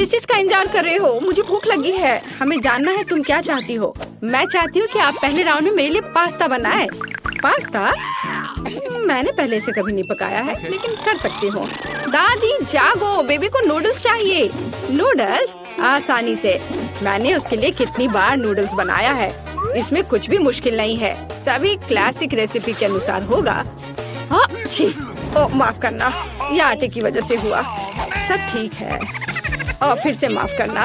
किस चीज का इंतजार कर रहे हो? मुझे भूख लगी है। हमें जानना है तुम क्या चाहती हो। मैं चाहती हूँ कि आप पहले राउंड में मेरे लिए पास्ता बनाएं। पास्ता? मैंने पहले से कभी नहीं पकाया है, लेकिन कर सकती हूँ। दादी जागो, बेबी को नूडल्स चाहिए। नूडल्स? आसानी से। मैंने उसके लिए कितनी बार नूडल्स बनाया है। इसमें कुछ भी मुश्किल नहीं है। सभी क्लासिक रेसिपी के अनुसार होगा। छी, माफ करना, ये आटे की वजह से हुआ। सब ठीक है। और फिर से माफ करना।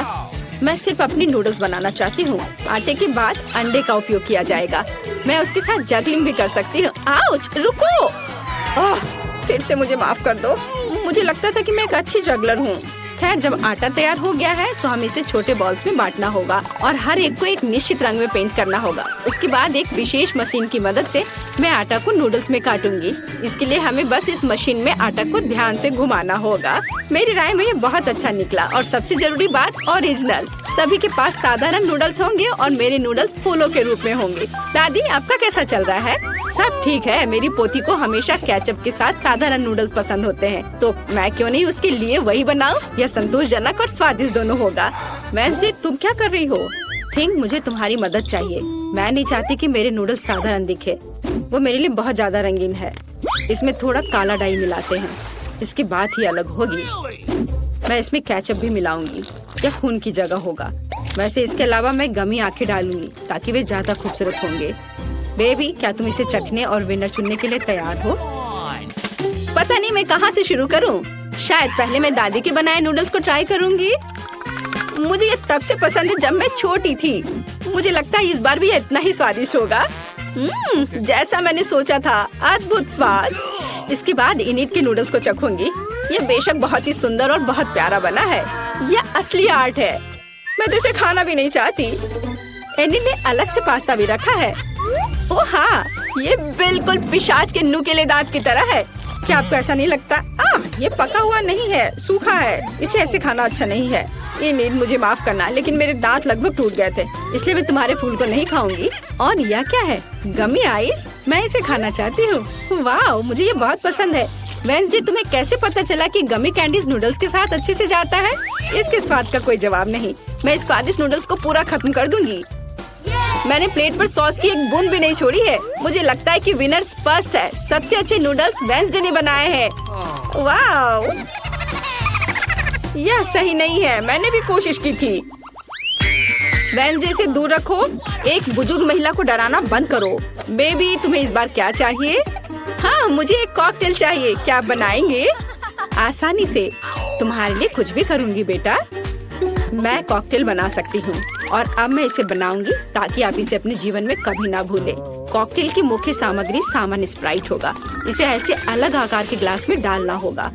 मैं सिर्फ अपनी नूडल्स बनाना चाहती हूँ। आटे के बाद अंडे का उपयोग किया जाएगा। मैं उसके साथ जगलिंग भी कर सकती हूँ। आउच, रुको। फिर से मुझे माफ कर दो। मुझे लगता था कि मैं एक अच्छी जगलर हूँ। खैर, जब आटा तैयार हो गया है तो हमें इसे छोटे बॉल्स में बांटना होगा और हर एक को एक निश्चित रंग में पेंट करना होगा। उसके बाद एक विशेष मशीन की मदद से मैं आटा को नूडल्स में काटूंगी। इसके लिए हमें बस इस मशीन में आटा को ध्यान से घुमाना होगा। मेरी राय में ये बहुत अच्छा निकला। और सबसे जरूरी बात, ओरिजिनल। सभी के पास साधारण नूडल्स होंगे और मेरे नूडल्स फूलों के रूप में होंगे। दादी, आपका कैसा चल रहा है? सब ठीक है। मेरी पोती को हमेशा केचप के साथ साधारण नूडल्स पसंद होते हैं, तो मैं क्यों नहीं उसके लिए वही बनाऊं? यह संतोषजनक और स्वादिष्ट दोनों होगा। वेंसडे, तुम क्या कर रही हो? थिंक, मुझे तुम्हारी मदद चाहिए। मैं नहीं चाहती कि मेरे नूडल्स साधारण दिखे। वो मेरे लिए बहुत ज्यादा रंगीन है। इसमें थोड़ा काला डाई मिलाते हैं। इसकी बात ही अलग होगी। मैं इसमें केचप भी मिलाऊंगी। यह खून की जगह होगा। वैसे इसके अलावा मैं गमी आंखें डालूंगी ताकि वे ज्यादा खूबसूरत होंगे। बेबी, क्या तुम इसे चखने और विनर चुनने के लिए तैयार हो? पता नहीं मैं कहाँ से शुरू करूँ। शायद पहले मैं दादी के बनाए नूडल्स को ट्राई करूँगी। मुझे ये तब से पसंद है जब मैं छोटी थी। मुझे लगता है इस बार भी इतना ही स्वादिष्ट होगा। जैसा मैंने सोचा था। अद्भुत स्वाद। इसके बाद इनिट के नूडल्स को चखूंगी। यह बेशक बहुत ही सुंदर और बहुत प्यारा बना है। यह असली आर्ट है। मैं तो इसे खाना भी नहीं चाहती। इनिट ने अलग से पास्ता भी रखा है। ओह हाँ, ये बिल्कुल पिशाच के नुकीले दांत की तरह है। क्या आपको ऐसा नहीं लगता? ये पका हुआ नहीं है, सूखा है। इसे ऐसे खाना अच्छा नहीं है। इनिट, मुझे माफ करना, लेकिन मेरे दांत लगभग टूट गए थे, इसलिए मैं तुम्हारे फूल को नहीं खाऊंगी। और यह क्या है? गमी आइस? मैं इसे खाना चाहती हूँ। वाह, मुझे ये बहुत पसंद है। वेंसडे, तुम्हें कैसे पता चला कि गमी कैंडीज नूडल्स के साथ अच्छे से जाता है? इसके स्वाद का कोई जवाब नहीं। मैं इस स्वादिष्ट नूडल्स को पूरा खत्म कर दूंगी। मैंने प्लेट पर सॉस की एक बूंद भी नहीं छोड़ी है। मुझे लगता है कि विनर स्पष्ट है। सबसे अच्छे नूडल्स वेंसडे ने बनाए हैं। वाह, यह सही नहीं है। मैंने भी कोशिश की थी। वेंसडे से दूर रखो। एक बुजुर्ग महिला को डराना बंद करो। बेबी, तुम्हें इस बार क्या चाहिए? हाँ, मुझे एक कॉकटेल चाहिए। क्या आप बनाएंगे? आसानी से। तुम्हारे लिए कुछ भी करूँगी बेटा। मैं कॉकटेल बना सकती हूँ और अब मैं इसे बनाऊंगी ताकि आप इसे अपने जीवन में कभी ना भूलें। कॉकटेल की मुख्य सामग्री सामान्य स्प्राइट होगा। इसे ऐसे अलग आकार के ग्लास में डालना होगा।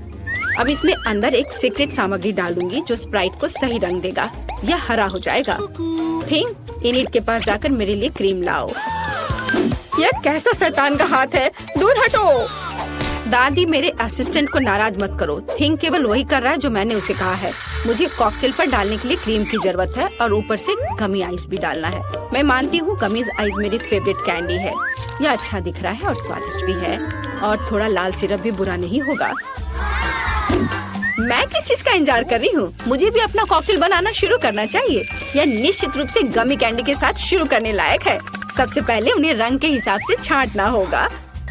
अब इसमें अंदर एक सीक्रेट सामग्री डालूंगी जो स्प्राइट को सही रंग देगा। यह हरा हो जाएगा। थिंक, इनिट के पास जाकर मेरे लिए क्रीम लाओ। यह कैसा शैतान का हाथ है? दूर हटो। दादी, मेरे असिस्टेंट को नाराज मत करो। थिंक केवल वही कर रहा है जो मैंने उसे कहा है। मुझे कॉकटेल पर डालने के लिए क्रीम की जरूरत है और ऊपर से गमी आइस भी डालना है। मैं मानती हूँ गमी आइस मेरी फेवरेट कैंडी है। यह अच्छा दिख रहा है और स्वादिष्ट भी है। और थोड़ा लाल सिरप भी बुरा नहीं होगा। मैं किस चीज का इंतजार कर रही हूँ? मुझे भी अपना कॉकटेल बनाना शुरू करना चाहिए। यह निश्चित रूप से गमी कैंडी के साथ शुरू करने लायक है। सबसे पहले उन्हें रंग के हिसाब से छांटना होगा।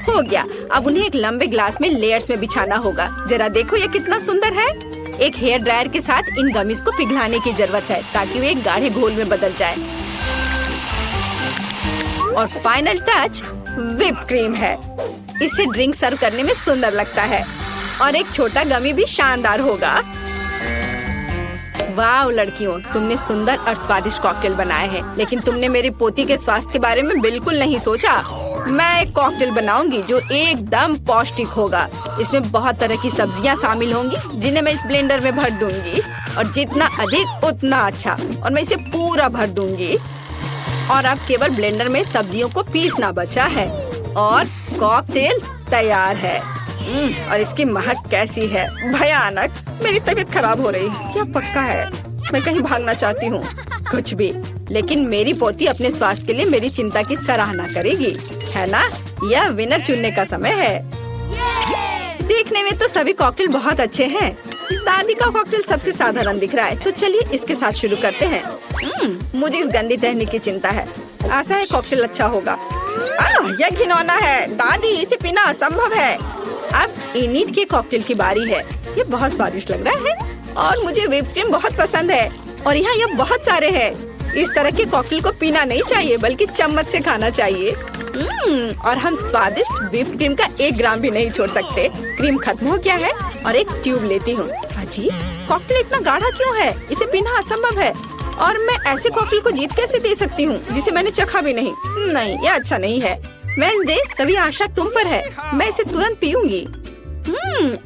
हो गया। अब उन्हें एक लंबे ग्लास में लेयर्स में बिछाना होगा। जरा देखो ये कितना सुंदर है। एक हेयर ड्रायर के साथ इन गमीज को पिघलाने की जरूरत है ताकि वे एक गाढ़े घोल में बदल जाए। और फाइनल टच व्हिप क्रीम है। इससे ड्रिंक सर्व करने में सुंदर लगता है और एक छोटा गमी भी शानदार होगा। वाह लड़कियों, तुमने सुंदर और स्वादिष्ट कॉकटेल बनाए हैं, लेकिन तुमने मेरी पोती के स्वास्थ्य के बारे में बिल्कुल नहीं सोचा। मैं एक कॉकटेल बनाऊंगी जो एकदम पौष्टिक होगा। इसमें बहुत तरह की सब्जियां शामिल होंगी जिन्हें मैं इस ब्लेंडर में भर दूंगी और जितना अधिक उतना अच्छा। और मैं इसे पूरा भर दूंगी। और अब केवल ब्लेंडर में सब्जियों को पीसना बचा है और कॉकटेल तैयार है। और इसकी महक कैसी है, भयानक। मेरी तबीयत खराब हो रही है। क्या पक्का है? मैं कहीं भागना चाहती हूँ। कुछ भी, लेकिन मेरी पोती अपने स्वास्थ्य के लिए मेरी चिंता की सराहना करेगी, है ना? यह विनर चुनने का समय है। देखने में तो सभी कॉकटेल बहुत अच्छे हैं। दादी का कॉकटेल सबसे साधारण दिख रहा है, तो चलिए इसके साथ शुरू करते हैं। मुझे इस गंदी टहनी की चिंता है। आशा है कॉकटेल अच्छा होगा। यह घिनौना है दादी, इसे पीना असंभव है। अब इनिट के कॉकटेल की बारी है। ये बहुत स्वादिष्ट लग रहा है और मुझे व्हिप क्रीम बहुत पसंद है और यहाँ ये बहुत सारे हैं। इस तरह के कॉकटेल को पीना नहीं चाहिए बल्कि चम्मच से खाना चाहिए। और हम स्वादिष्ट व्हिप क्रीम का 1 ग्राम भी नहीं छोड़ सकते। क्रीम खत्म हो गया है और एक ट्यूब लेती हूँ। अजी, कॉकटेल इतना गाढ़ा क्यों है? इसे पीना असंभव है और मैं ऐसे कॉकटेल को जीत कैसे दे सकती हूँ जिसे मैंने चखा भी नहीं। नहीं, ये अच्छा नहीं है। वेडनेसडे, सभी आशा तुम पर है। मैं इसे तुरंत पीऊंगी।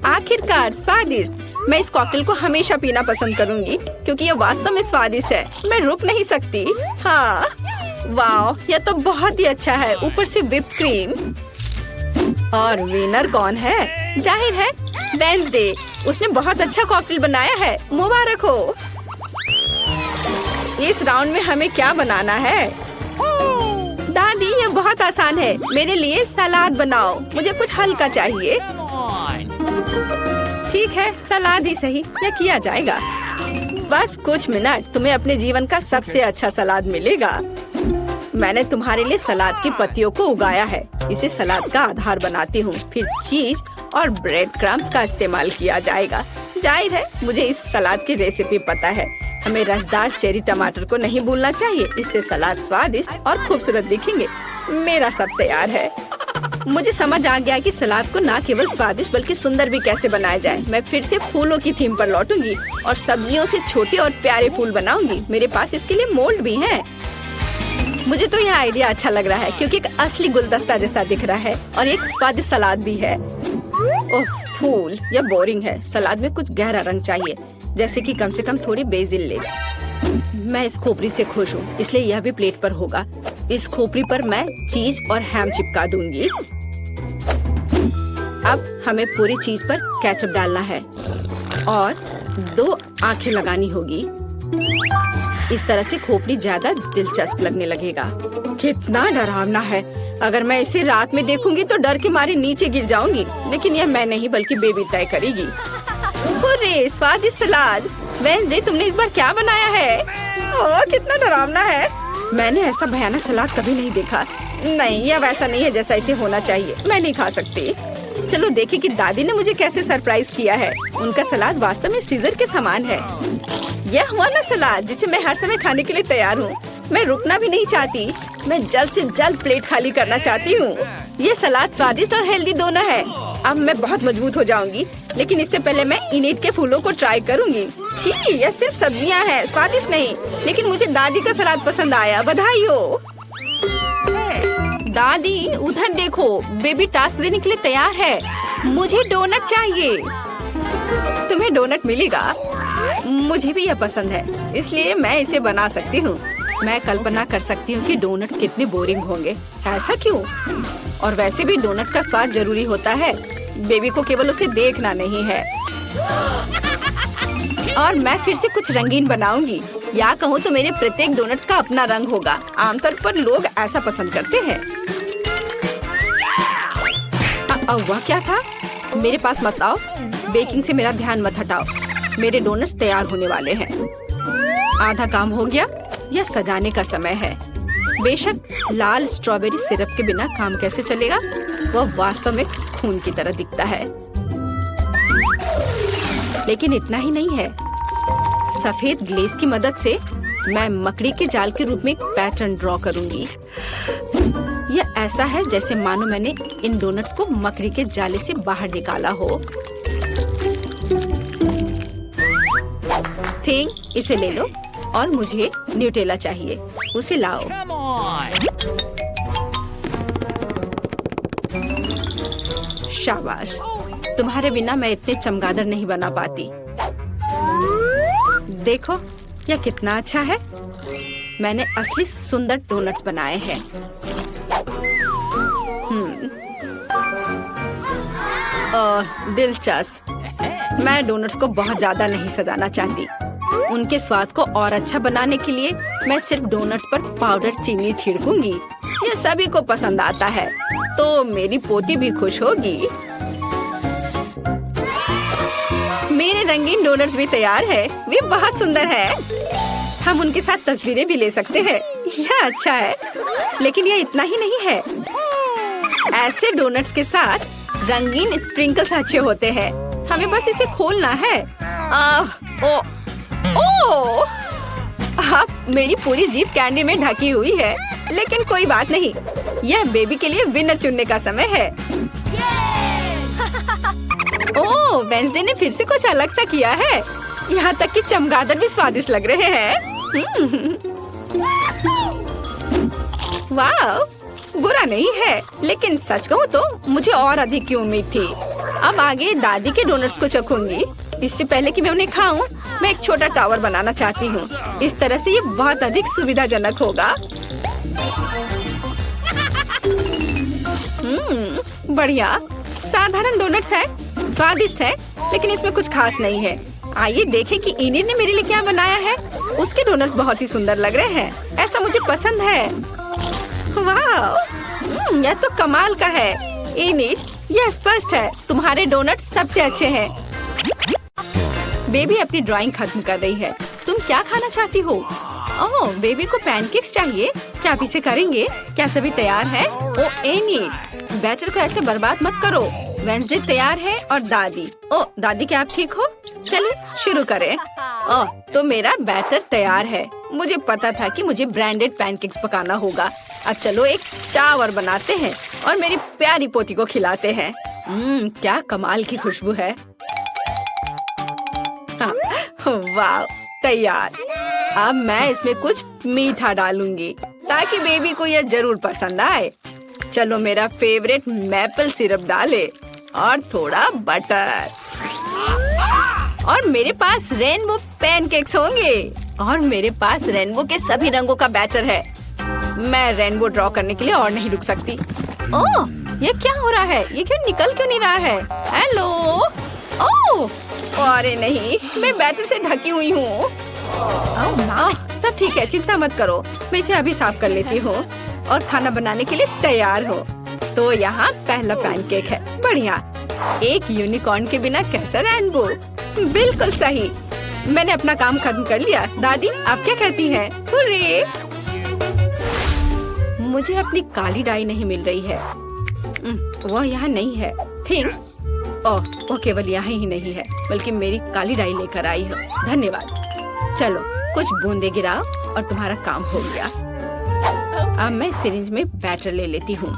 आखिरकार स्वादिष्ट। मैं इस कॉकटेल को हमेशा पीना पसंद करूंगी क्योंकि ये वास्तव में स्वादिष्ट है। मैं रुक नहीं सकती। हाँ, वाह, यह तो बहुत ही अच्छा है। ऊपर से व्हिप क्रीम। और विनर कौन है? जाहिर है वेडनेसडे। उसने बहुत अच्छा कॉकटेल बनाया है। मुबारक हो। इस राउंड में हमें क्या बनाना है? दादी, ये बहुत आसान है। मेरे लिए सलाद बनाओ। मुझे कुछ हल्का चाहिए। ठीक है, सलाद ही सही, यह किया जाएगा। बस कुछ मिनट, तुम्हें अपने जीवन का सबसे अच्छा सलाद मिलेगा। मैंने तुम्हारे लिए सलाद की पत्तियों को उगाया है। इसे सलाद का आधार बनाती हूँ। फिर चीज और ब्रेड क्रम्स का इस्तेमाल किया जाएगा। जाहिर है मुझे इस सलाद की रेसिपी पता है। हमें रसदार चेरी टमाटर को नहीं भूलना चाहिए। इससे सलाद स्वादिष्ट और खूबसूरत दिखेंगे। मेरा सब तैयार है। मुझे समझ आ गया कि सलाद को न केवल स्वादिष्ट बल्कि सुंदर भी कैसे बनाया जाए। मैं फिर से फूलों की थीम पर लौटूंगी और सब्जियों से छोटे और प्यारे फूल बनाऊंगी। मेरे पास इसके लिए मोल्ड भी है। मुझे तो यह आइडिया अच्छा लग रहा है क्योंकि एक असली गुलदस्ता जैसा दिख रहा है और एक स्वादिष्ट सलाद भी है। ओह फूल, यह बोरिंग है। सलाद में कुछ गहरा रंग चाहिए, जैसे कि कम से कम थोड़ी बेसिल लीव्स। मैं इस खोपड़ी से खुश हूँ, इसलिए यह भी प्लेट पर होगा। इस खोपड़ी पर मैं चीज और हैम चिपका दूंगी। अब हमें पूरी चीज पर केचप डालना है और 2 आंखें लगानी होगी। इस तरह से खोपड़ी ज्यादा दिलचस्प लगने लगेगा। कितना डरावना है। अगर मैं इसे रात में देखूंगी तो डर के मारे नीचे गिर जाऊंगी। लेकिन यह मैं नहीं बल्कि बेबी तय करेगी। हुर्रे, स्वादिष्ट सलाद। वेडनेसडे, तुमने इस बार क्या बनाया है? ओह, कितना डरावना है। मैंने ऐसा भयानक सलाद कभी नहीं देखा। नहीं, यह वैसा नहीं है जैसा इसे होना चाहिए। मैं नहीं खा सकती। चलो देखें कि दादी ने मुझे कैसे सरप्राइज किया है। उनका सलाद वास्तव में सीजर के समान है। यह हुआ ना सलाद जिसे मैं हर समय खाने के लिए तैयार हूँ। मैं रुकना भी नहीं चाहती। मैं जल्द से जल्द प्लेट खाली करना चाहती हूँ। ये सलाद स्वादिष्ट और हेल्दी दोनों है। अब मैं बहुत मजबूत हो जाऊंगी, लेकिन इससे पहले मैं इनिट के फूलों को ट्राई करूंगी। छी, यह सिर्फ सब्जियां हैं, स्वादिष्ट नहीं। लेकिन मुझे दादी का सलाद पसंद आया। बधाई हो दादी। उधर देखो, बेबी टास्क देने के लिए तैयार है। मुझे डोनट चाहिए। तुम्हें डोनट मिलेगा। मुझे भी यह पसंद है, इसलिए मैं इसे बना सकती हूँ। मैं कल्पना कर सकती हूँ कि डोनट्स कितने बोरिंग होंगे। ऐसा क्यों? और वैसे भी डोनट का स्वाद जरूरी होता है। बेबी को केवल उसे देखना नहीं है। और मैं फिर से कुछ रंगीन बनाऊंगी। या कहूँ तो मेरे प्रत्येक डोनट्स का अपना रंग होगा। आमतौर पर लोग ऐसा पसंद करते हैं। वह क्या था? मेरे पास मत आओ। बेकिंग से मेरा ध्यान मत हटाओ। मेरे डोनट्स तैयार होने वाले हैं। आधा काम हो गया। यह सजाने का समय है। बेशक लाल स्ट्रॉबेरी सिरप के बिना काम कैसे चलेगा? वह वास्तव में खून की तरह दिखता है। लेकिन इतना ही नहीं है। सफेद ग्लेज की मदद से मैं मकड़ी के जाल के रूप में एक पैटर्न ड्रॉ करूंगी। यह ऐसा है जैसे मानो मैंने इन डोनट्स को मकड़ी के जाले से बाहर निकाला हो। थिंग, इसे ले लो। और मुझे न्यूटेला चाहिए, उसे लाओ। शाबाश। तुम्हारे बिना मैं इतने चमगादड़ नहीं बना पाती। देखो, यह कितना अच्छा है। मैंने असली सुंदर डोनट्स बनाए हैं। दिलचस्प। मैं डोनट्स को बहुत ज्यादा नहीं सजाना चाहती। उनके स्वाद को और अच्छा बनाने के लिए मैं सिर्फ डोनट्स पर पाउडर चीनी छिड़कूंगी। यह सभी को पसंद आता है, तो मेरी पोती भी खुश होगी। मेरे रंगीन डोनट्स भी तैयार है। वे बहुत सुंदर है। हम उनके साथ तस्वीरें भी ले सकते हैं। यह अच्छा है, लेकिन यह इतना ही नहीं है। ऐसे डोनट्स के साथ रंगीन स्प्रिंकल्स अच्छे होते हैं। हमें बस इसे खोलना है। अब मेरी पूरी जीभ कैंडी में ढकी हुई है, लेकिन कोई बात नहीं। यह बेबी के लिए विनर चुनने का समय है। ओह, वेंसडे ने फिर से कुछ अलग सा किया है। यहाँ तक कि चमगादड़ भी स्वादिष्ट लग रहे हैं। वाह, बुरा नहीं है, लेकिन सच कहूँ तो मुझे और अधिक की उम्मीद थी। अब आगे दादी के डोनट्स को चखूंगी। इससे पहले कि मैं उन्हें खाऊं, मैं एक छोटा टावर बनाना चाहती हूँ। इस तरह से ये बहुत अधिक सुविधाजनक होगा। बढ़िया। साधारण डोनट्स है, स्वादिष्ट है, लेकिन इसमें कुछ खास नहीं है। आइए देखें कि इनिड ने मेरे लिए क्या बनाया है। उसके डोनट्स बहुत ही सुंदर लग रहे हैं। ऐसा मुझे पसंद है। वाह, यह तो कमाल का है। इनिड, यह स्पष्ट है तुम्हारे डोनट्स सबसे अच्छे हैं। बेबी अपनी ड्राइंग खत्म कर रही है। तुम क्या खाना चाहती हो? ओह, बेबी को पैनकेक्स चाहिए। क्या आप इसे करेंगे? क्या सभी तैयार है? ओह एनिड, बैटर को ऐसे बर्बाद मत करो। वेंसडे तैयार है और दादी। ओह दादी, क्या आप ठीक हो? चलिए शुरू करें। ओह, तो मेरा बैटर तैयार है। मुझे पता था कि मुझे ब्रांडेड पैनकेक्स पकाना होगा। अब चलो एक टावर बनाते हैं और मेरी प्यारी पोती को खिलाते हैं। क्या कमाल की खुशबू है। वाह, तैयार। अब मैं इसमें कुछ मीठा डालूंगी ताकि बेबी को यह जरूर पसंद आए। चलो मेरा फेवरेट मैपल सिरप डाले और थोड़ा बटर। और मेरे पास रेनबो पैनकेक्स होंगे और मेरे पास रेनबो के सभी रंगों का बैटर है। मैं रेनबो ड्रॉ करने के लिए और नहीं रुक सकती। ओह, ये क्या हो रहा है? ये क्यों निकल क्यों नहीं रहा है? हेलो। ओह, अरे नहीं, मैं बैटर से ढकी हुई हूँ। सब ठीक है, चिंता मत करो। मैं इसे अभी साफ कर लेती हूँ और खाना बनाने के लिए तैयार हो। तो यहाँ पहला पैनकेक है। बढ़िया। एक यूनिकॉर्न के बिना कैसा रेनबो? बिल्कुल सही। मैंने अपना काम खत्म कर लिया। दादी, आप क्या कहती हैं? हुर्रे! मुझे अपनी काली डाई नहीं मिल रही है। वह यहाँ नहीं है। थिंक ओह, वो केवल यहाँ ही नहीं है, बल्कि मेरी काली डाई लेकर आई है। धन्यवाद। चलो कुछ बूंदे गिराओ और तुम्हारा काम हो गया। अब मैं सिरिंज में बैटर ले लेती हूँ।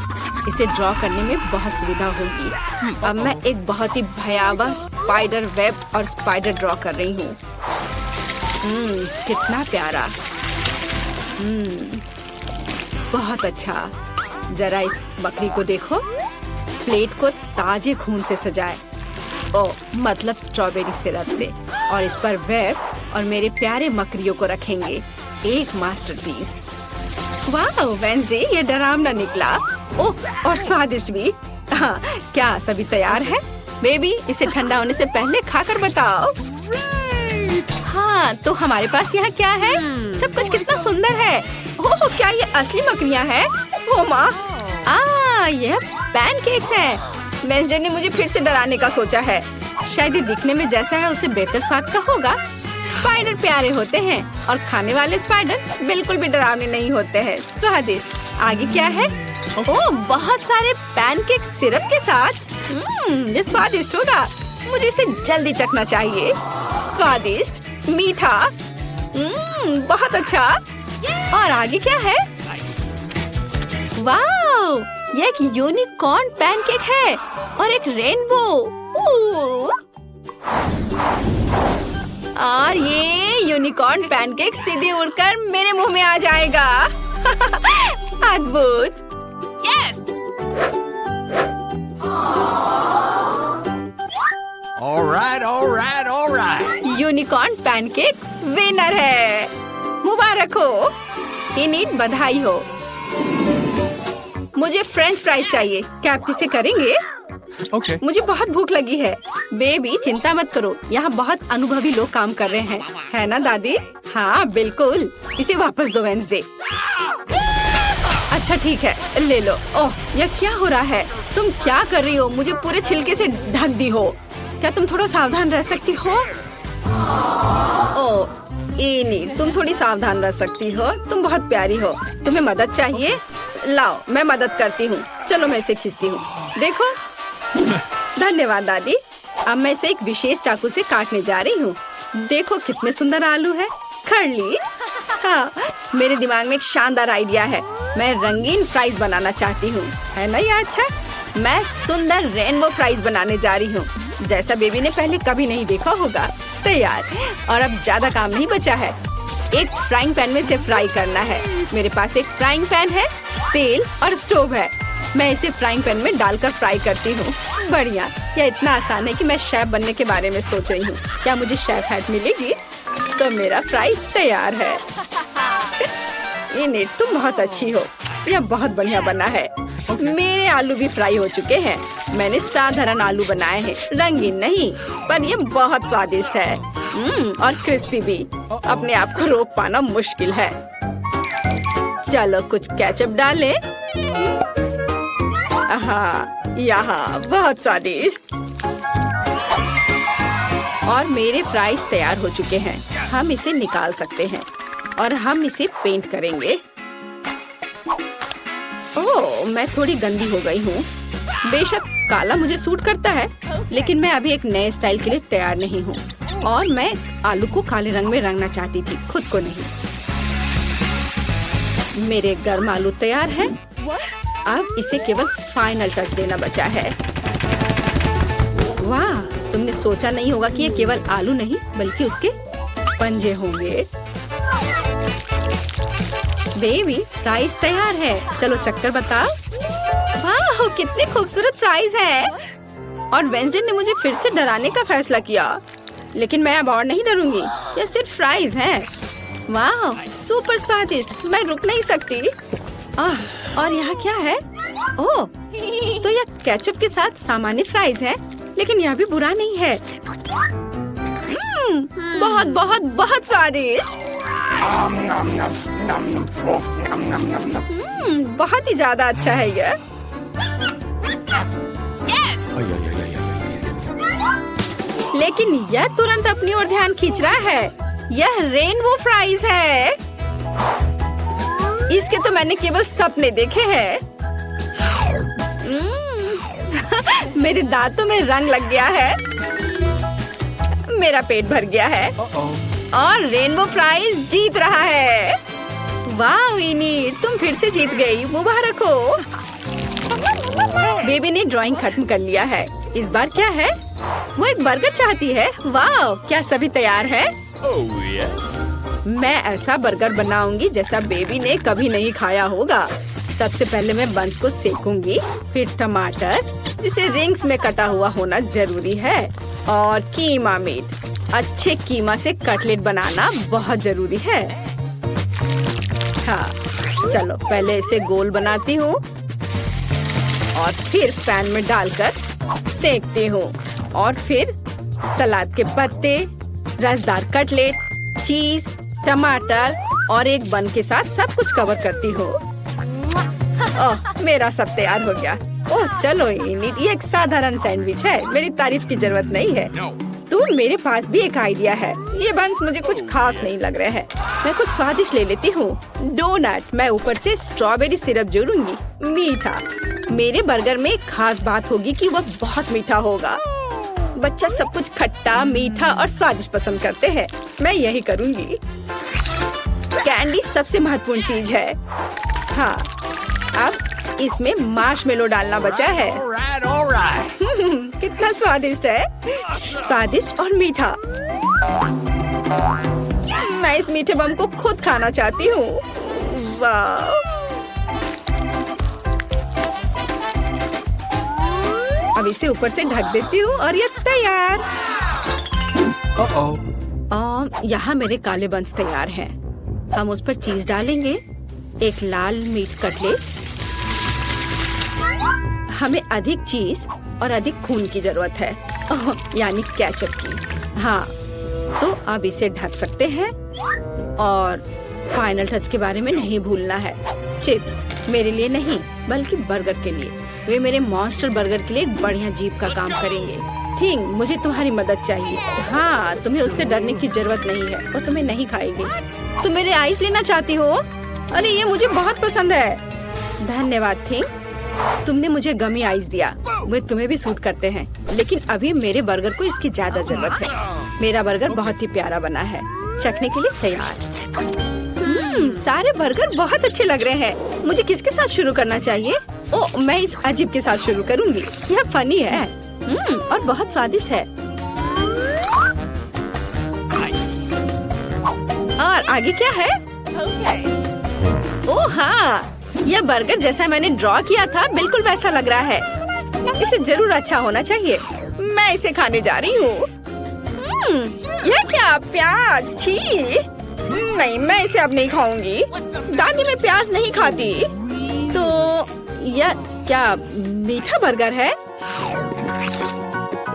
इसे ड्रॉ करने में बहुत सुविधा होगी। अब मैं एक बहुत ही भयावह स्पाइडर वेब और स्पाइडर ड्रॉ कर रही हूँ। कितना प्यारा। बहुत अच्छा। जरा इस बकरी को देखो। प्लेट को ताजे खून से सजाए। ओह, मतलब स्ट्रॉबेरी सिरप से। और इस पर वेब और मेरे प्यारे मकड़ियों को रखेंगे। एक मास्टरपीस। वाह वेंसडे, ये डरावना निकला। ओह, और स्वादिष्ट भी। हाँ, क्या सभी तैयार है? बेबी, इसे ठंडा होने से पहले खाकर बताओ। हाँ, तो हमारे पास यहाँ क्या है? सब कुछ कितना सुंदर है। ओह, क्या ये असली मकड़ियाँ हैं? ओह माँ, यह पैनकेक्स हैं। वेंसडे ने मुझे फिर से डराने का सोचा है। शायद ये दिखने में जैसा है उससे बेहतर स्वाद का होगा। स्पाइडर प्यारे होते हैं और खाने वाले स्पाइडर बिल्कुल भी डरावने नहीं होते हैं। स्वादिष्ट। आगे क्या है? ओह, बहुत सारे पैनकेक सिरप के साथ। ये स्वादिष्ट होगा। मुझे इसे जल्दी चखना चाहिए। स्वादिष्ट, मीठा। बहुत अच्छा। और आगे क्या है? वाह, यह एक यूनिकॉर्न पैनकेक है और एक रेनबो। और ये यूनिकॉर्न पैनकेक सीधे उड़कर मेरे मुंह में आ जाएगा। अद्भुत। Yes. All right. Unicorn pancake winner है। मुबारक हो। इनिड, बधाई हो। मुझे फ्रेंच फ्राइज चाहिए। क्या आप इसे करेंगे? Okay. मुझे बहुत भूख लगी है। बेबी, चिंता मत करो, यहाँ बहुत अनुभवी लोग काम कर रहे हैं। है ना दादी? हाँ बिल्कुल। इसे वापस दो वेंसडे। अच्छा ठीक है, ले लो। ओह, यह क्या हो रहा है? तुम क्या कर रही हो? मुझे पूरे छिलके से ढक दी हो। क्या तुम थोड़ा सावधान रह सकती हो? ओ इनी, तुम थोड़ी सावधान रह सकती हो। तुम बहुत प्यारी हो। तुम्हें मदद चाहिए? लाओ, मैं मदद करती हूँ। चलो मैं इसे खींचती हूँ। देखो। धन्यवाद दादी। अब मैं इसे एक विशेष चाकू से काटने जा रही हूँ। देखो कितने सुंदर आलू है। खरली। हाँ, मेरे दिमाग में एक शानदार आइडिया है। मैं रंगीन फ्राइज बनाना चाहती हूँ। है ना ये अच्छा? मैं सुंदर रेनबो फ्राइज बनाने जा रही हूँ, जैसा बेबी ने पहले कभी नहीं देखा होगा। तैयार। और अब ज्यादा काम नहीं बचा है। एक फ्राइंग पैन में इसे फ्राई करना है। मेरे पास एक फ्राइंग पैन है, तेल और स्टोव है। मैं इसे फ्राइंग पैन में डालकर फ्राई करती हूँ। बढ़िया। यह इतना आसान है कि मैं शेफ बनने के बारे में सोच रही हूँ। क्या मुझे शेफ हैट मिलेगी? तो मेरा फ्राइज तैयार है। इनेट, तुम बहुत अच्छी हो। यह बहुत बढ़िया बना है। मेरे आलू भी फ्राई हो चुके हैं। मैंने साधारण आलू बनाए हैं, रंगीन नहीं, पर ये बहुत स्वादिष्ट है। और क्रिस्पी भी। अपने आप को रोक पाना मुश्किल है। चलो कुछ केचप डालें। हाँ, यहाँ बहुत स्वादिष्ट। और मेरे फ्राइज तैयार हो चुके हैं। हम इसे निकाल सकते हैं और हम इसे पेंट करेंगे। ओह, मैं थोड़ी गंदी हो गई हूँ। बेशक काला मुझे सूट करता है, लेकिन मैं अभी एक नए स्टाइल के लिए तैयार नहीं हूँ। और मैं आलू को काले रंग में रंगना चाहती थी, खुद को नहीं। मेरे गर्म आलू तैयार है। अब इसे केवल फाइनल टच देना बचा है। वाह, तुमने सोचा नहीं होगा कि ये केवल आलू नहीं बल्कि उसके पंजे होंगे। बेबी, फ्राइज तैयार है। चलो चक्कर बताओ। वाह, कितने खूबसूरत फ्राइज हैं। और वेंसडे ने मुझे फिर से डराने का फैसला किया, लेकिन मैं अब और नहीं डरूंगी। ये सिर्फ फ्राइज हैं। वाह, सुपर स्वादिष्ट। मैं रुक नहीं सकती। और यहाँ क्या है? ओह, तो यह केचप के साथ सामान्य फ्राइज है, लेकिन यह भी बुरा नहीं है। बहुत बहुत बहुत स्वादिष्ट। बहुत ही ज्यादा अच्छा है यह। लेकिन यह तुरंत अपनी ओर ध्यान खींच रहा है। यह रेनबो फ्राइज है। इसके तो मैंने केवल सपने देखे हैं। मेरे दांतों में रंग लग गया है। मेरा पेट भर गया है। और रेनबो फ्राइज जीत रहा है। वाह इनी, तुम फिर से जीत गई। मुबारक हो। बेबी ने ड्राइंग खत्म कर लिया है। इस बार क्या है? वो एक बर्गर चाहती है। वाह, क्या सभी तैयार है? मैं ऐसा बर्गर बनाऊंगी जैसा बेबी ने कभी नहीं खाया होगा। सबसे पहले मैं बंस को सेकूंगी, फिर टमाटर, जिसे रिंग्स में कटा हुआ होना जरूरी है, और कीमा मीट। अच्छे कीमा से कटलेट बनाना बहुत जरूरी है। हाँ, चलो पहले इसे गोल बनाती हूँ और फिर पैन में डालकर सेकती हूँ। और फिर सलाद के पत्ते, रसदार कटलेट, चीज, टमाटर और एक बन के साथ सब कुछ कवर करती हूँ। ओह, मेरा सब तैयार हो गया। ओह चलो, ये एक साधारण सैंडविच है। मेरी तारीफ की जरूरत नहीं है। तो मेरे पास भी एक आइडिया है। ये बंस मुझे कुछ खास नहीं लग रहे हैं। मैं कुछ स्वादिष्ट ले लेती हूँ। डोनट। मैं ऊपर से स्ट्रॉबेरी सिरप जोड़ूंगी। मीठा। मेरे बर्गर में एक खास बात होगी कि वह बहुत मीठा होगा। बच्चा सब कुछ खट्टा, मीठा और स्वादिष्ट पसंद करते हैं। मैं यही करूँगी। कैंडी सबसे महत्वपूर्ण चीज है। हाँ, अब इसमें मार्शमेलो डालना बचा है। कितना स्वादिष्ट है। स्वादिष्ट और मीठा। मैं इस मीठे बम को खुद खाना चाहती हूँ। वाह, अब इसे ऊपर से ढक देती हूँ और ये तैयार। यहाँ मेरे काले बंस तैयार हैं। हम उस पर चीज डालेंगे, एक लाल मीट कटलेट। हमें अधिक चीज और अधिक खून की जरूरत है, यानी केचप की। हाँ, तो अब इसे ढक सकते हैं। और फाइनल टच के बारे में नहीं भूलना है। चिप्स मेरे लिए नहीं बल्कि बर्गर के लिए। वे मेरे मॉन्स्टर बर्गर के लिए एक बढ़िया जीप का काम करेंगे। थिंग, मुझे तुम्हारी मदद चाहिए। हाँ, तुम्हें उससे डरने की जरूरत नहीं है, वो तुम्हें नहीं खाएगी। तुम मेरे आइस लेना चाहती हो? अरे ये मुझे बहुत पसंद है। धन्यवाद थिंग, तुमने मुझे गमी आइस दिया, वे तुम्हें भी सूट करते हैं। लेकिन अभी मेरे बर्गर को इसकी ज्यादा जरूरत है। मेरा बर्गर बहुत ही प्यारा बना है, चखने के लिए तैयार। सारे बर्गर बहुत अच्छे लग रहे हैं। मुझे किसके साथ शुरू करना चाहिए? ओह, मैं इस अजीब के साथ शुरू करूंगी। यह फनी है और बहुत स्वादिष्ट है। और आगे क्या है? ओह हाँ, यह बर्गर जैसा मैंने ड्रॉ किया था बिल्कुल वैसा लग रहा है। इसे जरूर अच्छा होना चाहिए। मैं इसे खाने जा रही हूँ। यह क्या, प्याज? छी नहीं, मैं इसे अब नहीं खाऊंगी। दादी मैं प्याज नहीं खाती। तो यह क्या मीठा बर्गर है?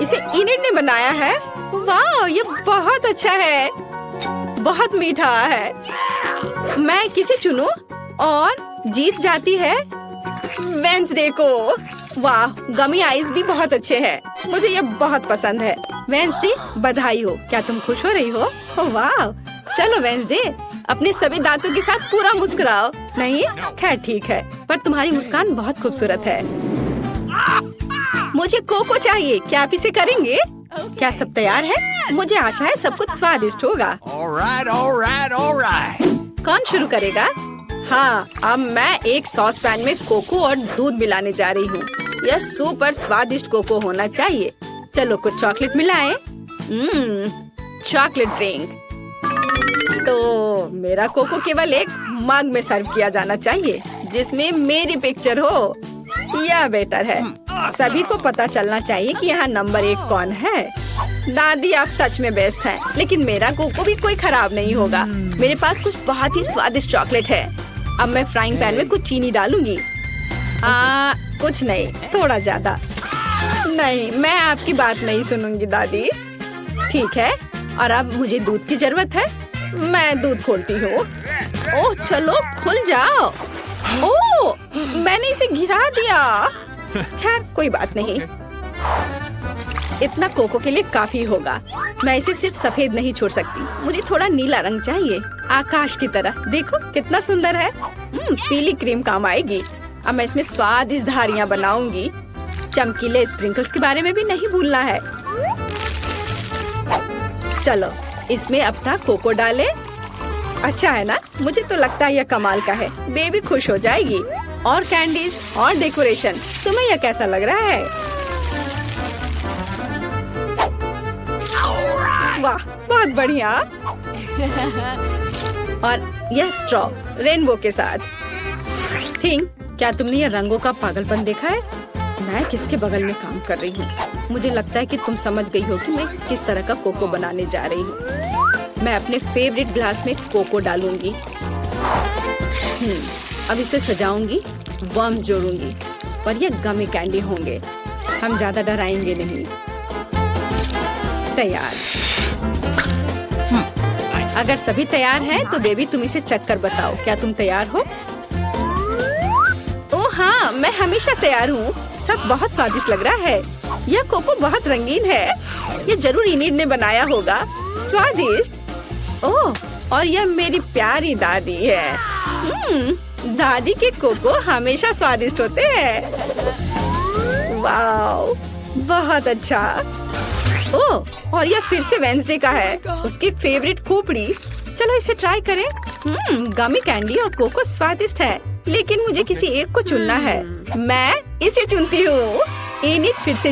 इसे इनिट ने बनाया है। वाह, ये बहुत अच्छा है, बहुत मीठा है। मैं किसे चुनूं? और जीत जाती है वेंसडे को। वाह, गमी आइस भी बहुत अच्छे हैं, मुझे ये बहुत पसंद है। वेंसडे, बधाई हो। क्या तुम खुश हो रही हो? वाह, चलो वेंसडे, अपने सभी दांतों के साथ पूरा मुस्कुराओ। नहीं, खैर ठीक है, पर तुम्हारी मुस्कान बहुत खूबसूरत है। मुझे कोको चाहिए, क्या आप इसे करेंगे? क्या सब तैयार है? मुझे आशा है सब कुछ स्वादिष्ट होगा। कौन शुरू करेगा? हाँ, अब मैं एक सॉस पैन में कोको और दूध मिलाने जा रही हूँ। यह सुपर स्वादिष्ट कोको होना चाहिए। चलो कुछ चॉकलेट मिलाएं। Chocolate drink. तो मेरा कोको केवल एक मग में सर्व किया जाना चाहिए जिसमें मेरी पिक्चर हो। यह बेहतर है। सभी को पता चलना चाहिए कि यहाँ नंबर 1 कौन है। दादी आप सच में बेस्ट हैं, लेकिन मेरा कोको भी कोई खराब नहीं होगा। मेरे पास कुछ बहुत ही स्वादिष्ट चॉकलेट है। अब मैं फ्राइंग पैन में कुछ चीनी डालूंगी। कुछ नहीं, थोड़ा ज्यादा। नहीं, मैं आपकी बात नहीं सुनूंगी दादी। ठीक है, और अब मुझे दूध की जरूरत है। मैं दूध खोलती हूँ। ओह चलो खुल जाओ। ओह, मैंने इसे गिरा दिया। खैर कोई बात नहीं, इतना कोको के लिए काफी होगा। मैं इसे सिर्फ सफेद नहीं छोड़ सकती, मुझे थोड़ा नीला रंग चाहिए, आकाश की तरह। देखो कितना सुंदर है। पीली क्रीम काम आएगी। अब मैं इसमें स्वादिष्ट धारियाँ बनाऊंगी। चमकीले स्प्रिंकल्स के बारे में भी नहीं भूलना है। चलो इसमें अपना कोको डालें। अच्छा है ना? मुझे तो लगता है यह कमाल का है। बेबी खुश हो जाएगी। और कैंडीज और डेकोरेशन। तुम्हें यह कैसा लग रहा है? वाह, बहुत बढ़िया। और यह स्ट्रॉ रेनबो के साथ। थिंग, क्या तुमने यह रंगों का पागलपन देखा है? मैं किसके बगल में काम कर रही हूँ? मुझे लगता है कि तुम समझ गई हो कि मैं किस तरह का कोको बनाने जा रही हूँ। मैं अपने फेवरेट ग्लास में कोको डालूंगी। अब इसे सजाऊंगी, वर्म्स जोड़ूंगी और ये गमी कैंडी होंगे। हम ज्यादा डराएंगे नहीं। तैयार। अगर सभी तैयार हैं तो बेबी तुम इसे चख कर बताओ। क्या तुम तैयार हो? ओह हाँ, मैं हमेशा तैयार हूँ। सब बहुत स्वादिष्ट लग रहा है। यह कोको बहुत रंगीन है। ये जरूर इनिड ने बनाया होगा। स्वादिष्ट। ओह, और यह मेरी प्यारी दादी है। दादी के कोको हमेशा स्वादिष्ट होते हैं। वाओ, बहुत अच्छा। ओह, और यह फिर से वेंसडे का है, उसकी फेवरेट खोपड़ी। चलो इसे ट्राई करें। गमी कैंडी और कोको स्वादिष्ट है, लेकिन मुझे किसी एक को चुनना है। मैं इसे चुनती हूँ। इनिड फिर से